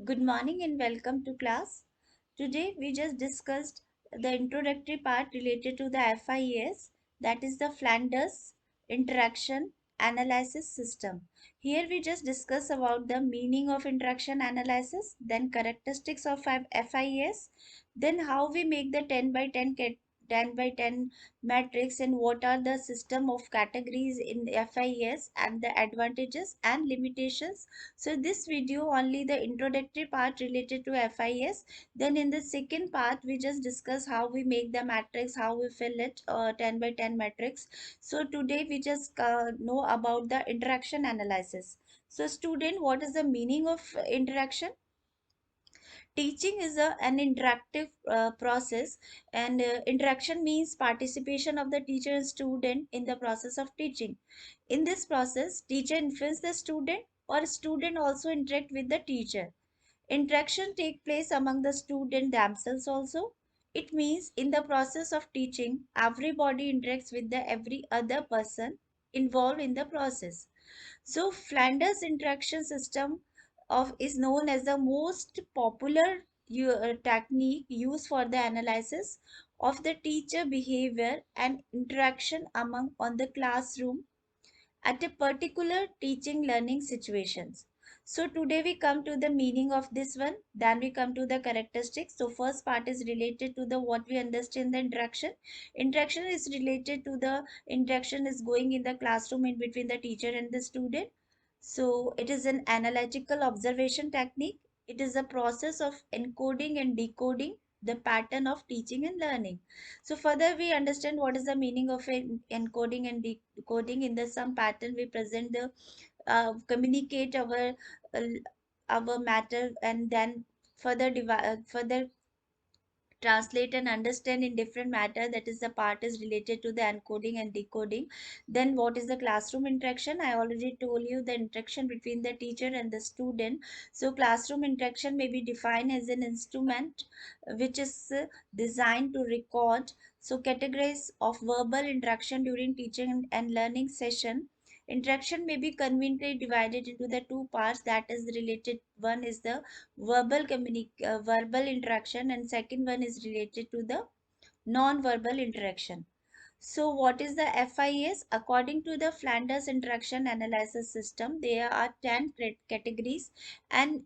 Good morning and welcome to class. Today we just discussed the introductory part related to the FIAS, that is the Flanders Interaction Analysis System. Here we just discuss about the meaning of interaction analysis, then characteristics of FIAS, then how we make the 10 by 10 by 10 matrix and what are the system of categories in FIAS and the advantages and limitations. So this video only the introductory part related to FIS. Then in the second part, we just discuss how we make the matrix, how we fill it, 10 by 10 matrix. So today we just know about the interaction analysis. So student, what is the meaning of interaction? Teaching is an interactive process, and interaction means participation of the teacher and student in the process of teaching. In this process, teacher influence the student or student also interact with the teacher. Interaction take place among the student themselves also. It means in the process of teaching, everybody interacts with the every other person involved in the process. So Flanders interaction system of is known as the most popular technique used for the analysis of the teacher behavior and interaction among on the classroom at a particular teaching learning situations. So today we come to the meaning of this one, then we come to the characteristics. So first part is related to the what we understand the interaction. Interaction is related to the interaction is going in the classroom in between the teacher and the student. So it is an analytical observation technique. It is a process of encoding and decoding the pattern of teaching and learning. So further we understand what is the meaning of encoding and decoding. In the some pattern we present the communicate uh, our matter and then further translate and understand in different matter, that is the part is related to the encoding and decoding. Then what is the classroom interaction? I already told you the interaction between the teacher and the student. So classroom interaction may be defined as an instrument which is designed to record so categories of verbal interaction during teaching and learning session. Interaction may be conveniently divided into the two parts, that is related one is the verbal interaction and second one is related to the non-verbal interaction. So what is the FIS? According to the Flanders Interaction Analysis System, there are 10 categories, and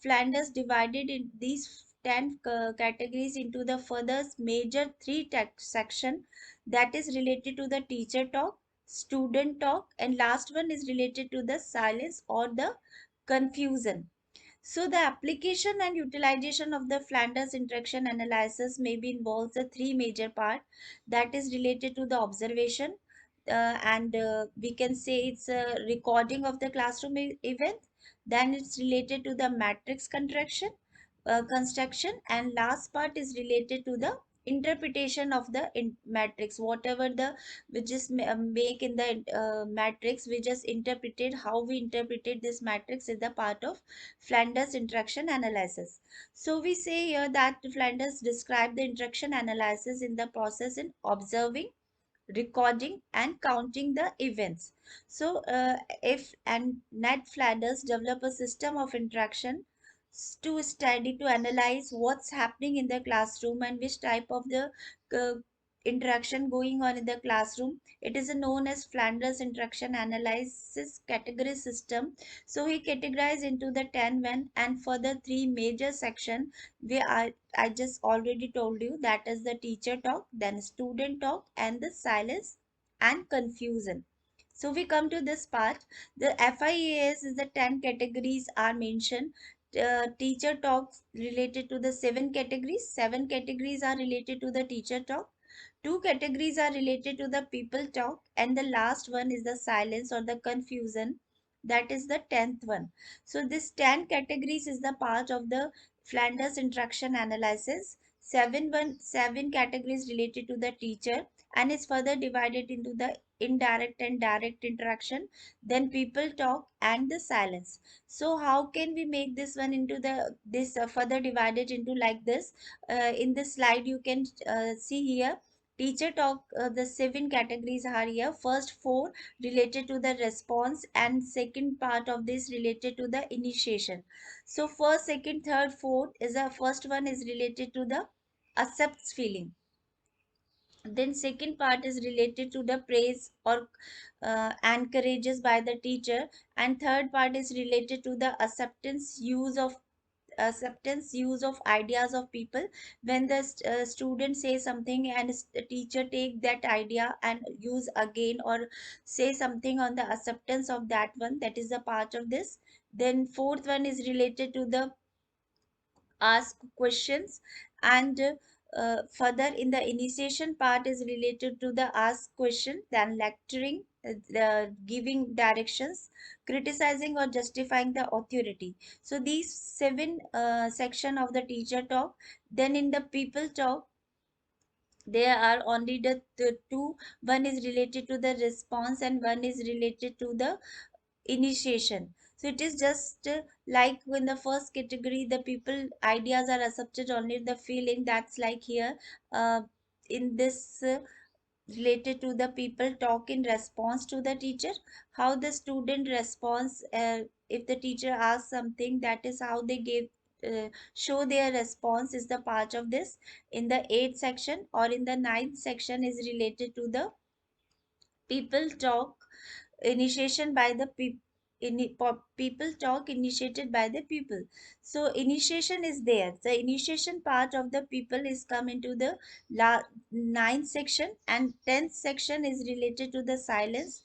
Flanders divided in these 10 categories into the further major three section, that is related to the teacher talk, student talk, and last one is related to the silence or the confusion. So the application and utilization of the Flanders interaction analysis maybe involves the three major part, that is related to the observation, and we can say it's a recording of the classroom event. Then it's related to the matrix construction, and last part is related to the interpretation of the matrix, whatever the we just make in the matrix, we just interpreted how we interpreted this matrix is the part of Flanders interaction analysis. So we say here that Flanders described the interaction analysis in the process in observing, recording and counting the events. So if and Ned Flanders develop a system of interaction to study to analyze what's happening in the classroom and which type of the uh, interaction going on in the classroom. It is known as Flanders interaction analysis category system. So he categorized into the 10 one and further three major section. I just already told you, that is the teacher talk, then student talk, and the silence and confusion. So we come to this part. The FIAS is the 10 categories are mentioned. Teacher talks related to the seven categories. Seven categories are related to the teacher talk. Two categories are related to the people talk, and the last one is the silence or the confusion. That is the 10th one. So this 10 categories is the part of the Flanders interaction analysis. Seven categories related to the teacher and is further divided into the indirect and direct interaction, then people talk and the silence. So how can we make this one into the this further divided into like this? In this slide you can see here Teacher talk, the seven categories are here. First four related to the response, and second part of this related to the initiation. So first, second, third, fourth is the first one is related to the accepts feeling. Then second part is related to the praise or encourages by the teacher, and third part is related to the acceptance use of ideas of people. When the student says something and the teacher take that idea and use again or say something on the acceptance of that one, that is the part of this. Then fourth one is related to the ask questions, and further in the initiation part is related to the ask question, then lecturing, the giving directions, criticizing or justifying the authority. So these seven section of the teacher talk. Then in the people talk, there are only the two. One is related to the response and one is related to the initiation. So it is just like in the first category, the people ideas are accepted, only the feeling, that's like here. In this related to the people talk in response to the teacher, how the student responds, if the teacher asks something, that is how they give, show their response is the part of this. In the eighth section or in the ninth section is related to the people talk initiation by the people talk initiated by the people. So initiation is there. The initiation part of the people is come into the ninth section, and 10th section is related to the silence,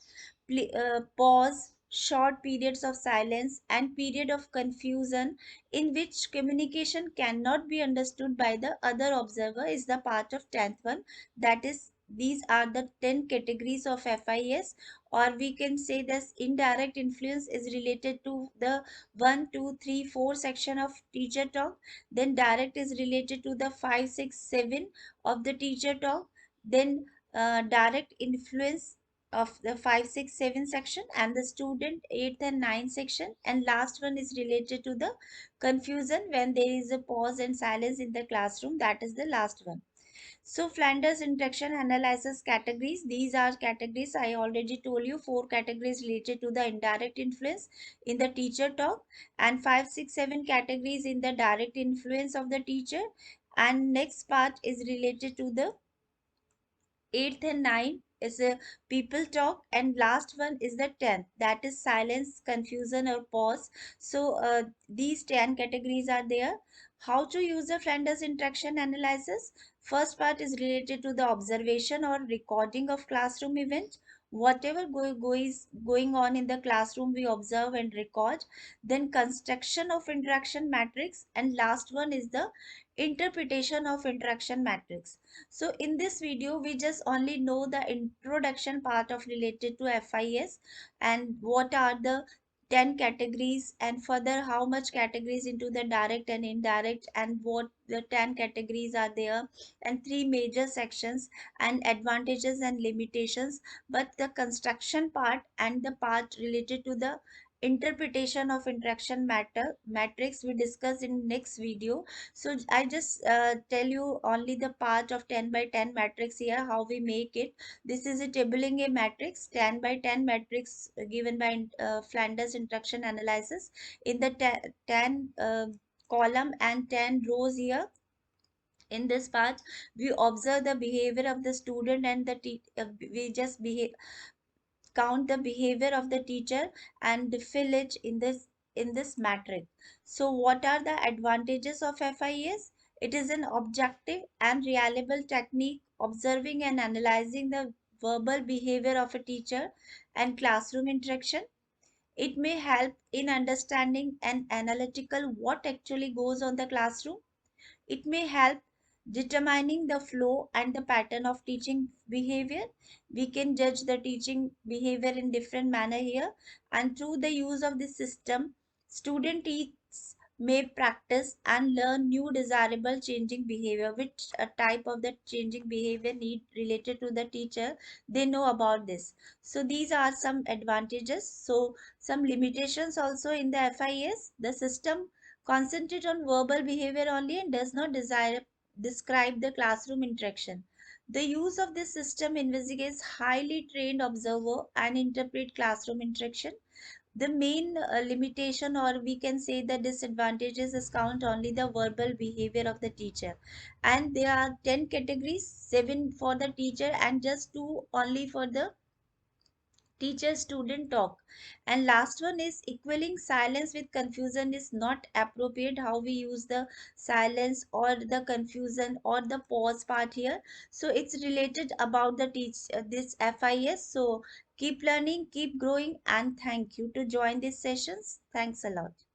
pause, short periods of silence, and period of confusion in which communication cannot be understood by the other observer is the part of 10th one. That is, these are the 10 categories of FIS. Or we can say this indirect influence is related to the 1, 2, 3, 4 section of teacher talk. Then direct is related to the 5, 6, 7 of the teacher talk. Then direct influence of the 5, 6, 7 section, and the student 8th and 9th section. And last one is related to the confusion when there is a pause and silence in the classroom, that is the last one. So Flanders interaction analysis categories. These are categories I already told you. Four categories related to the indirect influence in the teacher talk, and 5, 6, 7 categories in the direct influence of the teacher. And next part is related to the 8th and 9th is a people talk, and last one is the 10th, that is silence, confusion or pause. So these 10 categories are there. How to use the Flanders interaction analysis? First part is related to the observation or recording of classroom event. Whatever is going on in the classroom, we observe and record. Then construction of interaction matrix, and last one is the interpretation of interaction matrix. So in this video, we just only know the introduction part of related to FIS, and what are the 10 categories, and further how much categories into the direct and indirect, and what the 10 categories are there, and three major sections, and advantages and limitations. But the construction part and the part related to the interpretation of interaction matter matrix we discuss in next video. So I just tell you only the part of 10 by 10 matrix here, how we make it. This is a tabling a matrix, 10 by 10 matrix given by Flanders interaction analysis. In the 10 column and 10 rows here, in this part, we observe the behavior of the student and we just count the behavior of the teacher and fill it in this matrix. So what are the advantages of FIS? It is an objective and reliable technique observing and analyzing the verbal behavior of a teacher and classroom interaction. It may help in understanding and analytical what actually goes on the classroom. It may help determining the flow and the pattern of teaching behavior. We can judge the teaching behavior in different manner here, and through the use of this system, student teachers may practice and learn new desirable changing behavior. Which type of the changing behavior need related to the teacher, they know about this. So these are some advantages. So some limitations also in the FIS. The system concentrate on verbal behavior only and does not describe the classroom interaction. The use of this system investigates highly trained observer and interpret classroom interaction. The main limitation, or we can say the disadvantages, is count only the verbal behavior of the teacher, and there are 10 categories, 7 for the teacher and just 2 only for the teacher student talk. And last one is equaling silence with confusion is not appropriate. How we use the silence or the confusion or the pause part here, so it's related about the teach this FIS. So keep learning, keep growing, and thank you to join these sessions. Thanks a lot.